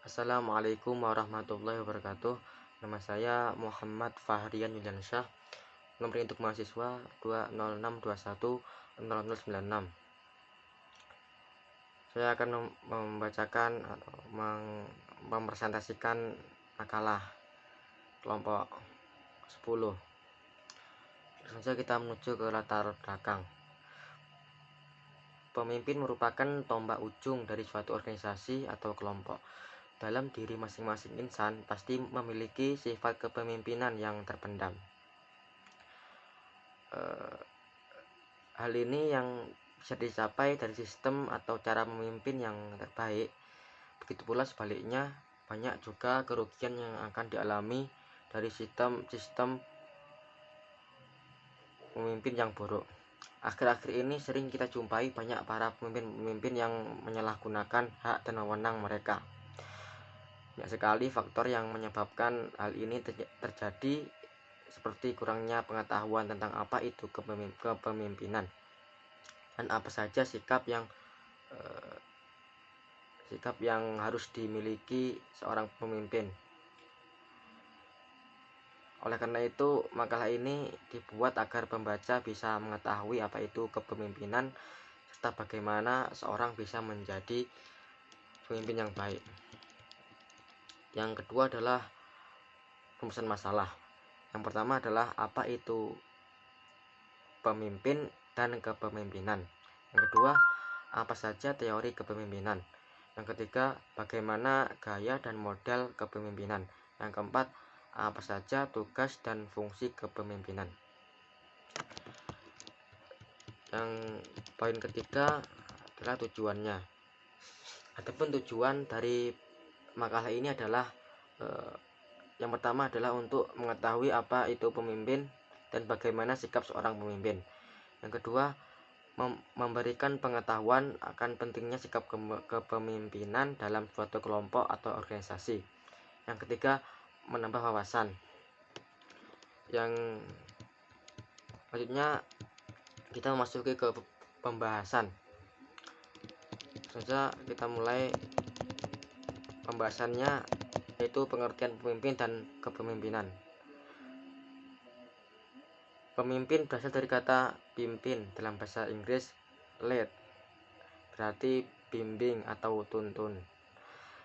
Assalamualaikum warahmatullahi wabarakatuh. Nama saya Muhammad Fahrian Yuliansyah. Nomor induk mahasiswa 206210096. Saya akan membacakan atau mempresentasikan makalah kelompok 10. Langsung saja kita menuju ke latar belakang. Pemimpin merupakan tombak ujung dari suatu organisasi atau kelompok. Dalam diri masing-masing insan pasti memiliki sifat kepemimpinan yang terpendam. Hal ini yang bisa dicapai dari sistem atau cara memimpin yang terbaik. Begitu pula sebaliknya, banyak juga kerugian yang akan dialami dari sistem pemimpin yang buruk. Akhir-akhir ini sering kita jumpai banyak para pemimpin yang menyalahgunakan hak dan wewenang mereka. Banyak sekali faktor yang menyebabkan hal ini terjadi, seperti kurangnya pengetahuan tentang apa itu kepemimpinan dan apa saja sikap yang harus dimiliki seorang pemimpin. Oleh karena itu, makalah ini dibuat agar pembaca bisa mengetahui apa itu kepemimpinan serta bagaimana seorang bisa menjadi pemimpin yang baik. Yang kedua adalah rumusan masalah. Yang pertama adalah apa itu pemimpin dan kepemimpinan. Yang kedua, apa saja teori kepemimpinan. Yang ketiga, bagaimana gaya dan model kepemimpinan. Yang keempat, apa saja tugas dan fungsi kepemimpinan. Yang poin ketiga adalah tujuannya. Adapun tujuan dari makalah ini adalah yang pertama adalah untuk mengetahui apa itu pemimpin dan bagaimana sikap seorang pemimpin. Yang kedua, memberikan pengetahuan akan pentingnya sikap kepemimpinan dalam suatu kelompok atau organisasi. Yang ketiga, menambah wawasan. Yang selanjutnya kita memasuki ke pembahasan. Saja kita mulai pembahasannya, yaitu pengertian pemimpin dan kepemimpinan. Pemimpin berasal dari kata pimpin dalam bahasa Inggris lead, berarti bimbing atau tuntun.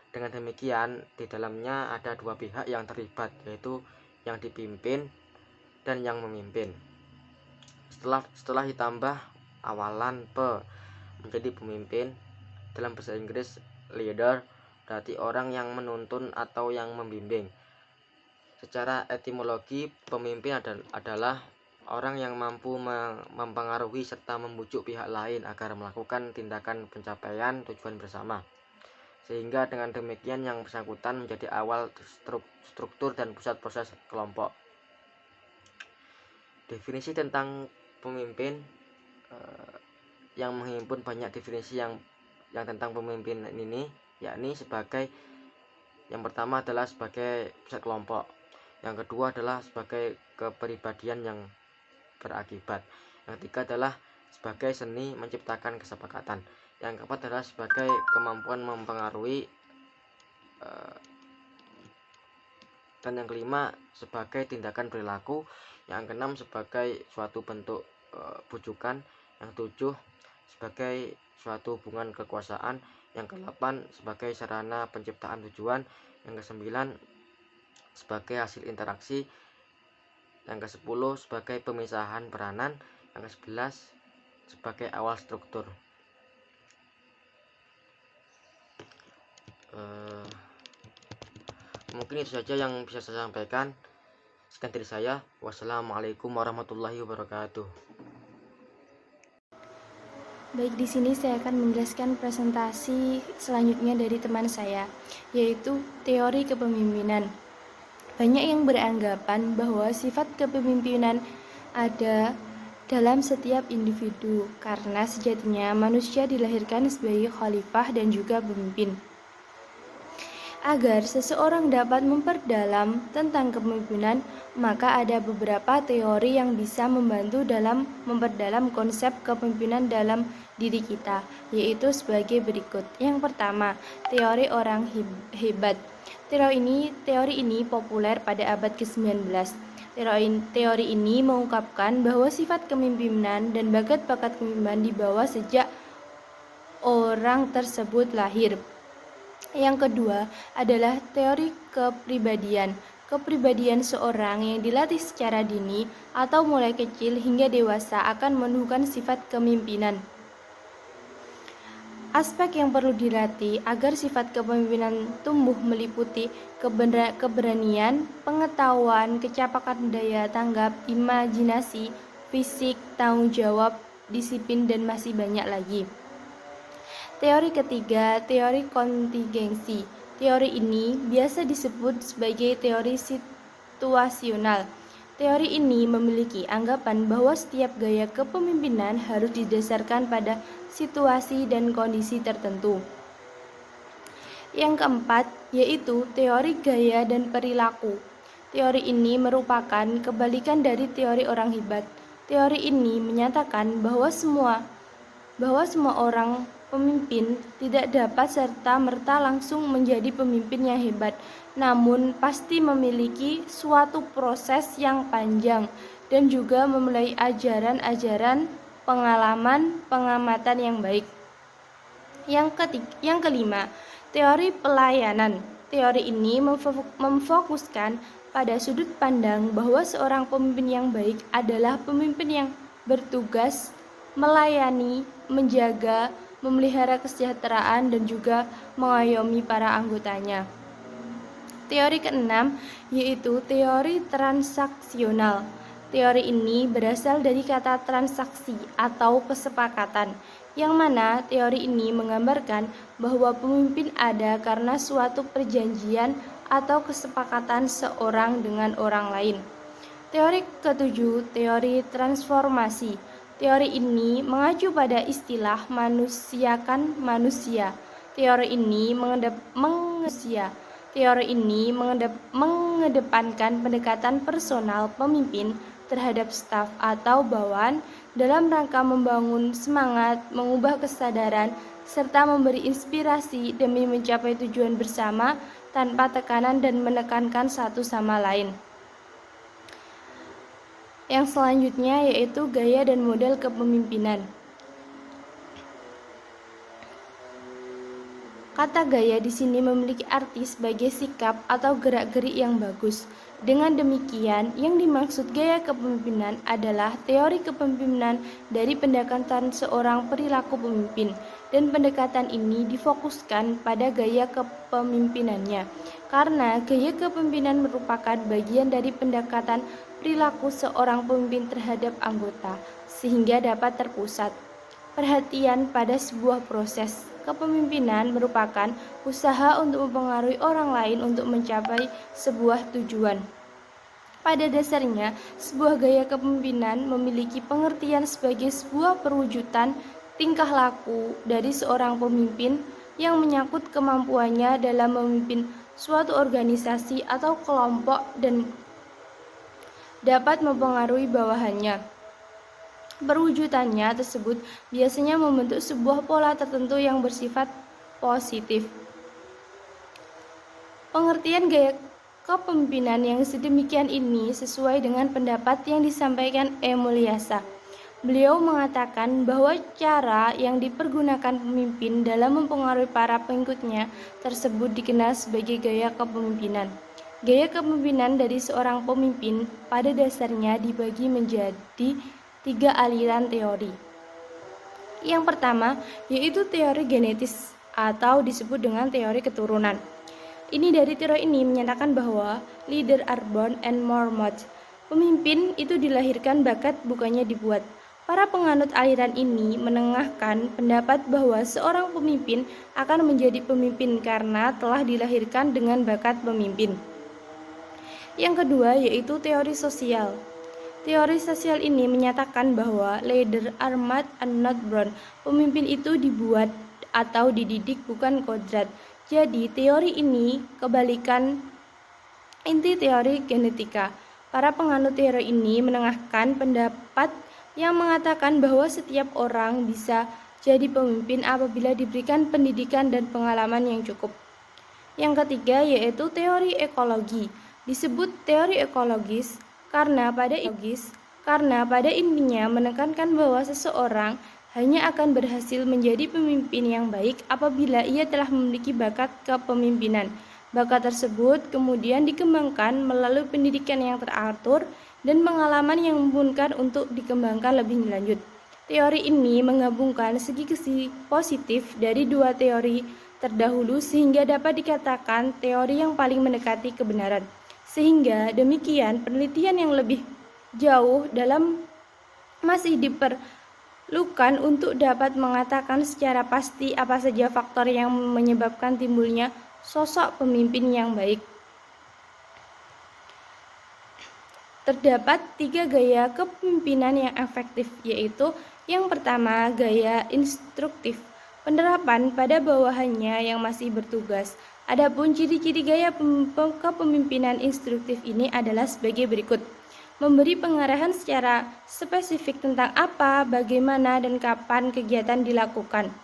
Dengan demikian, di dalamnya ada dua pihak yang terlibat, yaitu yang dipimpin dan yang memimpin. Setelah ditambah awalan pe menjadi pemimpin, dalam bahasa Inggris leader berarti orang yang menuntun atau yang membimbing. Secara etimologi, pemimpin adalah orang yang mampu mempengaruhi serta membujuk pihak lain agar melakukan tindakan pencapaian tujuan bersama, sehingga dengan demikian yang bersangkutan menjadi awal struktur dan pusat proses kelompok. Definisi tentang pemimpin yang menghimpun banyak definisi yang tentang pemimpin ini, yakni sebagai yang pertama adalah sebagai pusat kelompok, yang kedua adalah sebagai kepribadian yang berakibat, yang ketiga adalah sebagai seni menciptakan kesepakatan, yang keempat adalah sebagai kemampuan mempengaruhi, dan yang kelima sebagai tindakan perilaku, yang keenam sebagai suatu bentuk bujukan, yang ketujuh sebagai suatu hubungan kekuasaan, yang kedelapan sebagai sarana penciptaan tujuan, yang kesembilan sebagai hasil interaksi, yang ke-10 sebagai pemisahan peranan, yang ke-11 sebagai awal struktur. Mungkin itu saja yang bisa saya sampaikan. Sekian dari saya. Wassalamualaikum warahmatullahi wabarakatuh. Baik, di sini saya akan menjelaskan presentasi selanjutnya dari teman saya, yaitu teori kepemimpinan. Banyak yang beranggapan bahwa sifat kepemimpinan ada dalam setiap individu, karena sejatinya manusia dilahirkan sebagai khalifah dan juga pemimpin. Agar seseorang dapat memperdalam tentang kepemimpinan, maka ada beberapa teori yang bisa membantu dalam memperdalam konsep kepemimpinan dalam diri kita, yaitu sebagai berikut. Yang pertama, teori orang hebat. Teori ini populer pada abad ke-19. Teori ini mengungkapkan bahwa sifat kepemimpinan dan bakat-bakat kepemimpinan dibawa sejak orang tersebut lahir. Yang kedua adalah teori kepribadian. Kepribadian seorang yang dilatih secara dini atau mulai kecil hingga dewasa akan menumbuhkan sifat kepemimpinan. Aspek yang perlu dilatih agar sifat kepemimpinan tumbuh meliputi keberanian, pengetahuan, kecepatan daya tanggap, imajinasi, fisik, tanggung jawab, disiplin, dan masih banyak lagi. Teori ketiga, teori kontingensi. Teori ini biasa disebut sebagai teori situasional. Teori ini memiliki anggapan bahwa setiap gaya kepemimpinan harus didasarkan pada situasi dan kondisi tertentu. Yang keempat, yaitu teori gaya dan perilaku. Teori ini merupakan kebalikan dari teori orang hebat. Teori ini menyatakan bahwa semua orang pemimpin tidak dapat serta-merta langsung menjadi pemimpin yang hebat, namun pasti memiliki suatu proses yang panjang dan juga memulai ajaran-ajaran, pengalaman, pengamatan yang baik. Yang kelima, teori pelayanan. Teori ini memfokuskan pada sudut pandang bahwa seorang pemimpin yang baik adalah pemimpin yang bertugas melayani, menjaga, memelihara kesejahteraan, dan juga mengayomi para anggotanya. Teori keenam yaitu teori transaksional. Teori ini berasal dari kata transaksi atau kesepakatan, yang mana teori ini menggambarkan bahwa pemimpin ada karena suatu perjanjian atau kesepakatan seorang dengan orang lain. Teori ketujuh, teori transformasi. Teori ini mengacu pada istilah manusiakan manusia. Teori ini mengedepankan pendekatan personal pemimpin terhadap staf atau bawahan dalam rangka membangun semangat, mengubah kesadaran, serta memberi inspirasi demi mencapai tujuan bersama tanpa tekanan dan menekankan satu sama lain. Yang selanjutnya yaitu gaya dan model kepemimpinan. Kata gaya di sini memiliki arti sebagai sikap atau gerak-gerik yang bagus. Dengan demikian, yang dimaksud gaya kepemimpinan adalah teori kepemimpinan dari pendekatan seorang perilaku pemimpin, dan pendekatan ini difokuskan pada gaya kepemimpinannya. Karena gaya kepemimpinan merupakan bagian dari pendekatan perilaku seorang pemimpin terhadap anggota, sehingga dapat terpusat. Perhatian pada sebuah proses kepemimpinan merupakan usaha untuk mempengaruhi orang lain untuk mencapai sebuah tujuan. Pada dasarnya, sebuah gaya kepemimpinan memiliki pengertian sebagai sebuah perwujudan tingkah laku dari seorang pemimpin yang menyangkut kemampuannya dalam memimpin suatu organisasi atau kelompok dan dapat mempengaruhi bawahannya. Perwujudannya tersebut biasanya membentuk sebuah pola tertentu yang bersifat positif. Pengertian gaya kepemimpinan yang sedemikian ini sesuai dengan pendapat yang disampaikan E. Mulyasa. Beliau mengatakan bahwa cara yang dipergunakan pemimpin dalam mempengaruhi para pengikutnya tersebut dikenal sebagai gaya kepemimpinan. Gaya kepemimpinan dari seorang pemimpin pada dasarnya dibagi menjadi 3 aliran teori. Yang pertama yaitu teori genetis atau disebut dengan teori keturunan. Teori ini menyatakan bahwa leader are born and more much. Pemimpin itu dilahirkan, bakat bukannya dibuat. Para penganut aliran ini menengahkan pendapat bahwa seorang pemimpin akan menjadi pemimpin karena telah dilahirkan dengan bakat pemimpin. Yang kedua yaitu teori sosial. Teori sosial ini menyatakan bahwa leader are made and not born. Pemimpin itu dibuat atau dididik, bukan kodrat. Jadi, teori ini kebalikan inti teori genetika. Para penganut teori ini menengahkan pendapat yang mengatakan bahwa setiap orang bisa jadi pemimpin apabila diberikan pendidikan dan pengalaman yang cukup. Yang ketiga yaitu teori ekologi. Disebut teori ekologis karena pada intinya menekankan bahwa seseorang hanya akan berhasil menjadi pemimpin yang baik apabila ia telah memiliki bakat kepemimpinan. Bakat tersebut kemudian dikembangkan melalui pendidikan yang teratur dan pengalaman yang memungkinkan untuk dikembangkan lebih lanjut. Teori ini menggabungkan segi positif dari dua teori terdahulu sehingga dapat dikatakan teori yang paling mendekati kebenaran. Sehingga demikian penelitian yang lebih jauh dalam masih diperlukan untuk dapat mengatakan secara pasti apa saja faktor yang menyebabkan timbulnya sosok pemimpin yang baik. Terdapat 3 gaya kepemimpinan yang efektif, yaitu yang pertama, gaya instruktif, penerapan pada bawahannya yang masih bertugas. Adapun ciri-ciri gaya kepemimpinan instruktif ini adalah sebagai berikut. Memberi pengarahan secara spesifik tentang apa, bagaimana, dan kapan kegiatan dilakukan.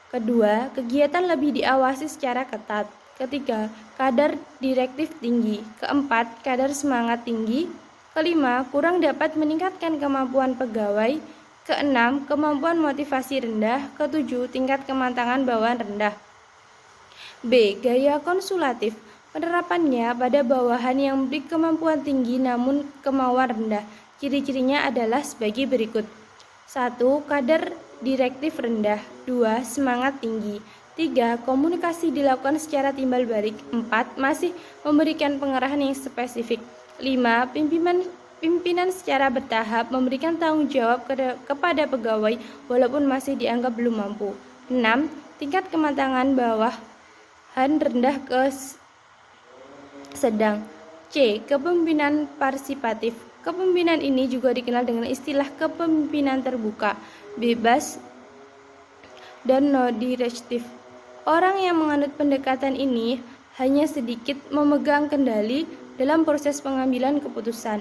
Kedua, kegiatan lebih diawasi secara ketat. Ketiga, kadar direktif tinggi. Keempat, kadar semangat tinggi. Kelima, kurang dapat meningkatkan kemampuan pegawai. Keenam, kemampuan motivasi rendah. Ketujuh, tingkat kematangan bawahan rendah. B. Gaya konsulatif. Penerapannya pada bawahan yang memiliki kemampuan tinggi namun kemauan rendah. Ciri-cirinya adalah sebagai berikut. 1. Kadar direktif rendah. 2. Semangat tinggi. 3. Komunikasi dilakukan secara timbal balik. 4. Masih memberikan pengarahan yang spesifik. 5. Pimpinan secara bertahap memberikan tanggung jawab kepada pegawai walaupun masih dianggap belum mampu. 6. Tingkat kematangan bawahan rendah ke sedang. C. Kepemimpinan partisipatif. Kepemimpinan ini juga dikenal dengan istilah kepemimpinan terbuka, bebas, dan non-direktif. Orang yang menganut pendekatan ini hanya sedikit memegang kendali dalam proses pengambilan keputusan.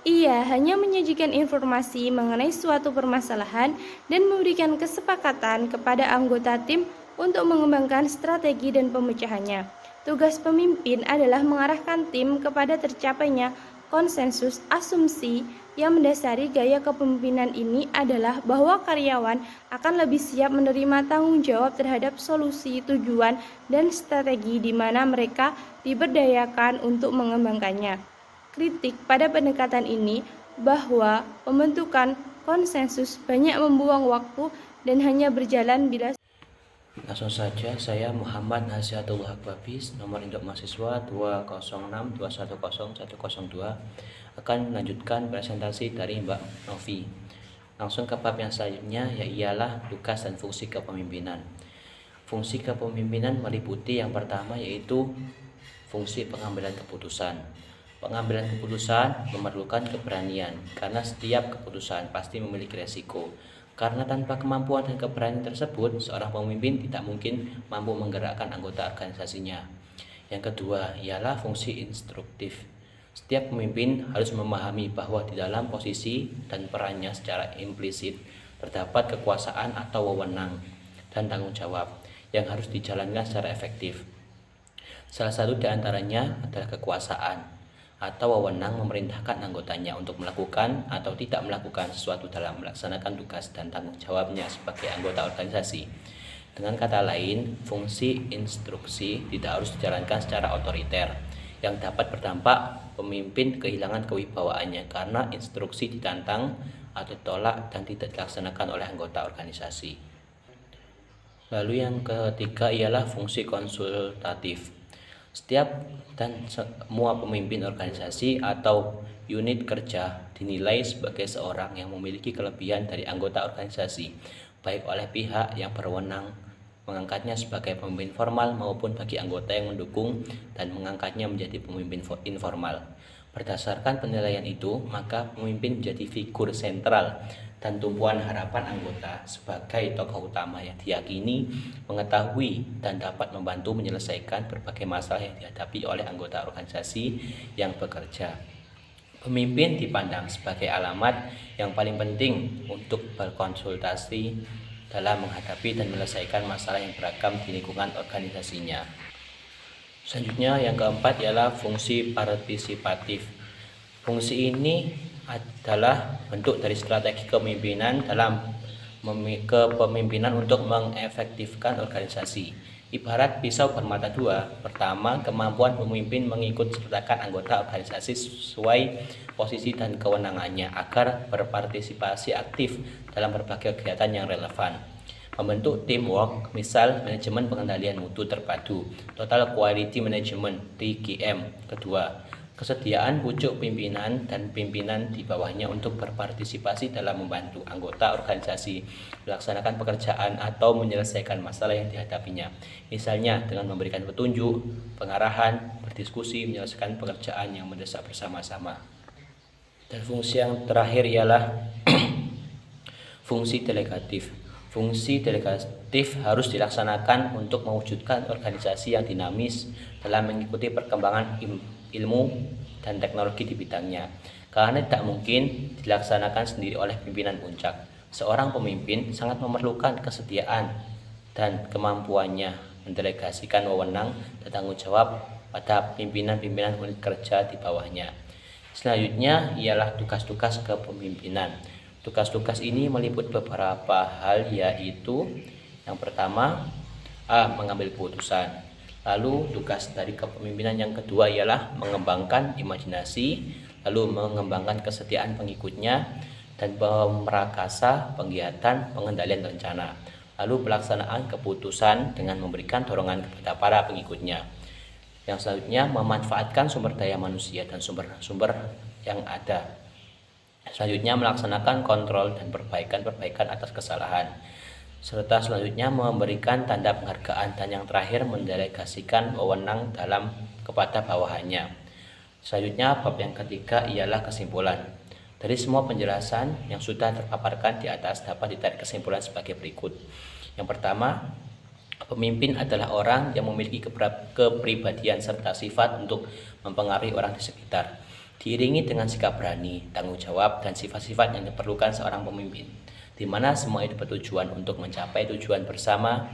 Ia hanya menyajikan informasi mengenai suatu permasalahan dan memberikan kesepakatan kepada anggota tim untuk mengembangkan strategi dan pemecahannya. Tugas pemimpin adalah mengarahkan tim kepada tercapainya konsensus. Asumsi yang mendasari gaya kepemimpinan ini adalah bahwa karyawan akan lebih siap menerima tanggung jawab terhadap solusi, tujuan, dan strategi di mana mereka diberdayakan untuk mengembangkannya. Kritik pada pendekatan ini bahwa pembentukan konsensus banyak membuang waktu dan hanya berjalan bila. Langsung saja, saya Muhammad Nasihatullah Babis, nomor induk mahasiswa 206210102, akan melanjutkan presentasi dari Mbak Novi. Langsung ke bab yang selanjutnya, ialah tugas dan fungsi kepemimpinan. Fungsi kepemimpinan meliputi yang pertama yaitu fungsi pengambilan keputusan. Pengambilan keputusan memerlukan keberanian, karena setiap keputusan pasti memiliki resiko. Karena tanpa kemampuan dan keberanian tersebut, seorang pemimpin tidak mungkin mampu menggerakkan anggota organisasinya. Yang kedua ialah fungsi instruktif. Setiap pemimpin harus memahami bahwa di dalam posisi dan perannya secara implisit terdapat kekuasaan atau wewenang dan tanggung jawab yang harus dijalankan secara efektif. Salah satu di antaranya adalah kekuasaan atau wewenang memerintahkan anggotanya untuk melakukan atau tidak melakukan sesuatu dalam melaksanakan tugas dan tanggung jawabnya sebagai anggota organisasi. Dengan kata lain, fungsi instruksi tidak harus dijalankan secara otoriter, yang dapat berdampak pemimpin kehilangan kewibawaannya karena instruksi ditantang atau ditolak dan tidak dilaksanakan oleh anggota organisasi. Lalu yang ketiga ialah fungsi konsultatif. Setiap dan semua pemimpin organisasi atau unit kerja dinilai sebagai seorang yang memiliki kelebihan dari anggota organisasi, baik oleh pihak yang berwenang mengangkatnya sebagai pemimpin formal maupun bagi anggota yang mendukung dan mengangkatnya menjadi pemimpin informal. Berdasarkan penilaian itu, maka pemimpin menjadi figur sentral dan tumpuan harapan anggota sebagai tokoh utama yang diyakini mengetahui dan dapat membantu menyelesaikan berbagai masalah yang dihadapi oleh anggota organisasi yang bekerja. Pemimpin dipandang sebagai alamat yang paling penting untuk berkonsultasi dalam menghadapi dan menyelesaikan masalah yang beragam di lingkungan organisasinya. Selanjutnya yang keempat ialah fungsi partisipatif. Fungsi ini adalah bentuk dari strategi kepemimpinan dalam kepemimpinan untuk mengefektifkan organisasi. Ibarat pisau bermata dua. Pertama, kemampuan pemimpin mengikut sertakan anggota organisasi sesuai posisi dan kewenangannya agar berpartisipasi aktif dalam berbagai kegiatan yang relevan. Membentuk teamwork, misal manajemen pengendalian mutu terpadu, total quality management (TQM). Kedua, kesediaan pucuk pimpinan dan pimpinan di bawahnya untuk berpartisipasi dalam membantu anggota organisasi melaksanakan pekerjaan atau menyelesaikan masalah yang dihadapinya. Misalnya dengan memberikan petunjuk, pengarahan, berdiskusi, menyelesaikan pekerjaan yang mendesak bersama-sama. Dan fungsi yang terakhir ialah fungsi delegatif. Fungsi delegatif harus dilaksanakan untuk mewujudkan organisasi yang dinamis dalam mengikuti perkembangan ilmu dan teknologi di bidangnya, karena tidak mungkin dilaksanakan sendiri oleh pimpinan puncak. Seorang pemimpin sangat memerlukan kesediaan dan kemampuannya mendelegasikan wewenang dan tanggung jawab pada pimpinan-pimpinan unit kerja di bawahnya. Selanjutnya ialah tugas-tugas kepemimpinan. Tugas-tugas ini meliput beberapa hal, yaitu yang pertama, mengambil keputusan. Lalu tugas dari kepemimpinan yang kedua ialah mengembangkan imajinasi, lalu mengembangkan kesetiaan pengikutnya, dan pemerakasa, penggiatan, pengendalian rencana. Lalu pelaksanaan keputusan dengan memberikan dorongan kepada para pengikutnya. Yang selanjutnya, memanfaatkan sumber daya manusia dan sumber-sumber yang ada. Selanjutnya, melaksanakan kontrol dan perbaikan atas kesalahan. Serta selanjutnya memberikan tanda penghargaan, dan yang terakhir mendelegasikan wewenang kepada bawahannya. Selanjutnya, bab yang ketiga ialah kesimpulan. Dari semua penjelasan yang sudah terpaparkan di atas dapat ditarik kesimpulan sebagai berikut. Yang pertama, pemimpin adalah orang yang memiliki kepribadian serta sifat untuk mempengaruhi orang di sekitar, diiringi dengan sikap berani, tanggung jawab, dan sifat-sifat yang diperlukan seorang pemimpin, di mana semua itu bertujuan untuk mencapai tujuan bersama.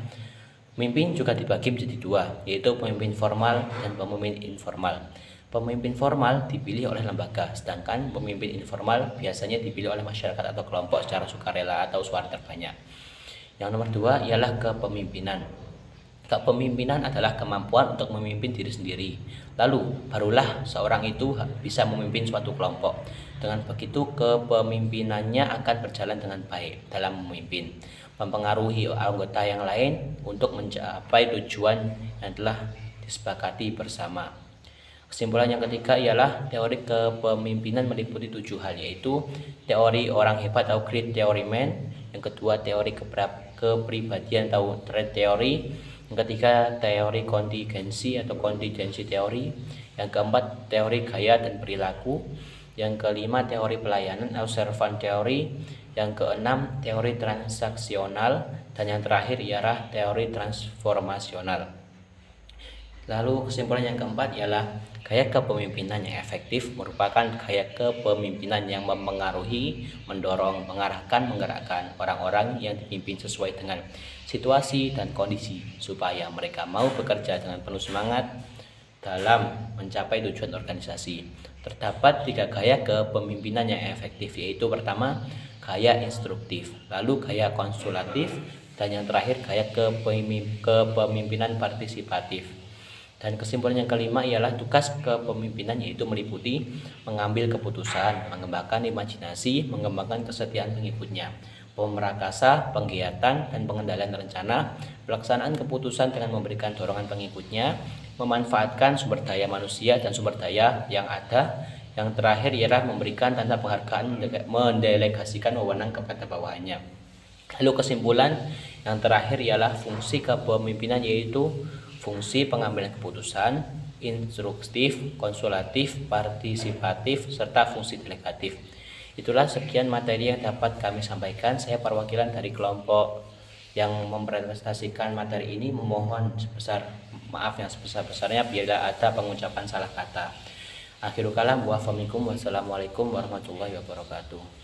Pemimpin juga dibagi menjadi dua, yaitu pemimpin formal dan pemimpin informal. Pemimpin formal dipilih oleh lembaga, sedangkan pemimpin informal biasanya dipilih oleh masyarakat atau kelompok secara sukarela atau suara terbanyak. Yang nomor dua ialah kepemimpinan. Kepemimpinan adalah kemampuan untuk memimpin diri sendiri. Lalu, barulah seorang itu bisa memimpin suatu kelompok. Dengan begitu, kepemimpinannya akan berjalan dengan baik dalam memimpin, mempengaruhi anggota yang lain untuk mencapai tujuan yang telah disepakati bersama. Kesimpulan yang ketiga ialah teori kepemimpinan meliputi 7 hal, yaitu teori orang hebat atau great theory man, yang kedua teori kepribadian atau trait teori, yang ketiga teori kontingensi atau contingency teori, yang keempat teori gaya dan perilaku, yang kelima teori pelayanan atau servant teori, yang keenam teori transaksional, dan yang terakhir ialah teori transformasional. Lalu kesimpulan yang keempat ialah gaya kepemimpinan yang efektif merupakan gaya kepemimpinan yang mempengaruhi, mendorong, mengarahkan, menggerakkan orang-orang yang dipimpin sesuai dengan situasi dan kondisi supaya mereka mau bekerja dengan penuh semangat dalam mencapai tujuan organisasi. Terdapat 3 gaya kepemimpinan yang efektif, yaitu pertama gaya instruktif, lalu gaya konsultatif, dan yang terakhir gaya kepemimpinan partisipatif. Dan kesimpulan yang kelima ialah tugas kepemimpinan, yaitu meliputi mengambil keputusan, mengembangkan imajinasi, mengembangkan kesetiaan pengikutnya, pemerakasa, penggiatan, dan pengendalian rencana, pelaksanaan keputusan dengan memberikan dorongan pengikutnya, memanfaatkan sumber daya manusia dan sumber daya yang ada. Yang terakhir ialah memberikan tanda penghargaan, mendelegasikan wewenang kepada bawahannya. Lalu kesimpulan yang terakhir ialah fungsi kepemimpinan, yaitu fungsi pengambilan keputusan, instruktif, konsulatif, partisipatif, serta fungsi delegatif. Itulah sekian materi yang dapat kami sampaikan. Saya perwakilan dari kelompok yang mempresentasikan materi ini memohon maaf yang sebesar-besarnya bila ada pengucapan salah kata. Akhirul kalam wa famikum wassalamualaikum warahmatullahi wabarakatuh.